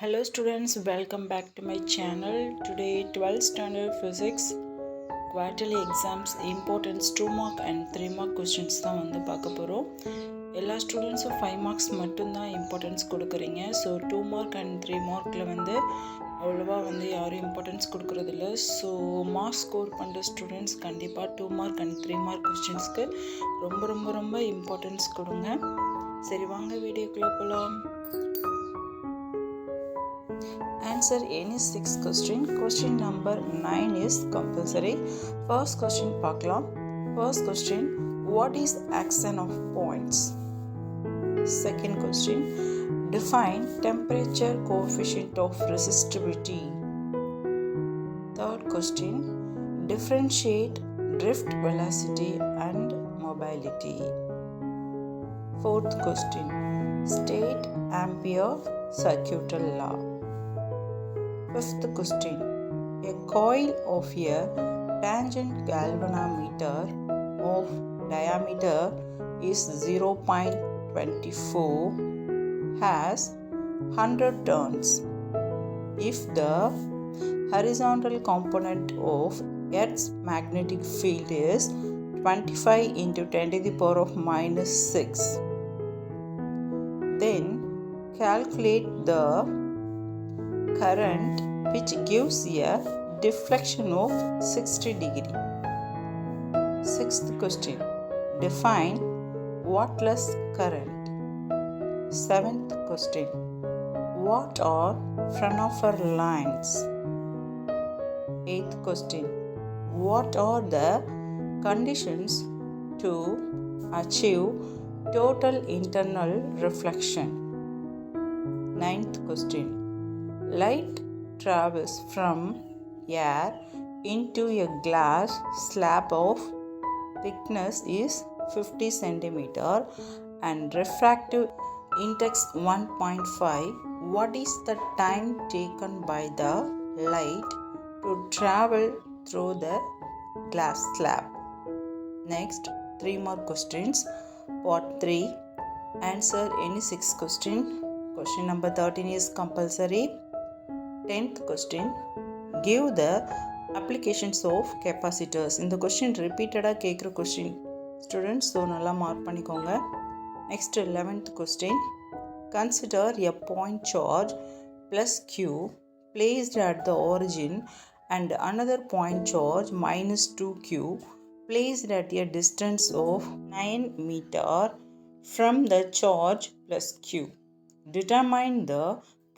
Hello students, welcome back to my channel. Today 12th standard physics quarterly exams importance 2 mark and 3 mark questions தான் வந்து பார்க்க போகிறோம். எல்லா ஸ்டூடெண்ட்ஸும் 5 மார்க்ஸ் மட்டும்தான் இம்பார்ட்டன்ஸ் கொடுக்குறீங்க. ஸோ 2 மார்க் அண்ட் 3 மார்க்கில் வந்து அவ்வளோவா வந்து யாரும் இம்பார்ட்டன்ஸ் கொடுக்குறதில்ல. ஸோ மார்க்ஸ் ஸ்கோர் பண்ணுற ஸ்டூடெண்ட்ஸ் கண்டிப்பாக 2 மார்க் அண்ட் 3 மார்க் கொஸ்டின்ஸ்க்கு ரொம்ப ரொம்ப ரொம்ப இம்பார்ட்டன்ஸ் கொடுங்க. சரி வாங்க வீடியோக்குள்ளே போகலாம். Answer any 6 question. Question number 9 is compulsory. First question பார்க்கலாம். First question, what is action of points? Second question, define temperature coefficient of resistivity. Third question, differentiate drift velocity and mobility. Fourth question, state Ampere circuital law. Fifth question, a coil of a tangent galvanometer of diameter is 0.24 has 100 turns. If the horizontal component of Earth's magnetic field is 25 into 10 to the power of minus 6, then calculate the current which gives a deflection of 60 degree. Sixth question, define wattless current. Seventh question, what are Fraunhofer lines? Eighth question, what are the conditions to achieve total internal reflection? Ninth question, light travels from air into a glass slab of thickness is 50 cm and refractive index 1.5. What is the time taken by the light to travel through the glass slab? Next, 3 more questions. Part 3. Answer any 6 question. Question number 13 is compulsory. 10th question, give the applications of capacitors. இந்த question ரிப்பீட்டடாக கேட்குற question students, so நல்லா mark பண்ணிக்கோங்க. Next 11th question, consider a point charge plus q placed at the origin and another point charge minus 2q placed at a distance of 9 meter from the charge plus q. Determine the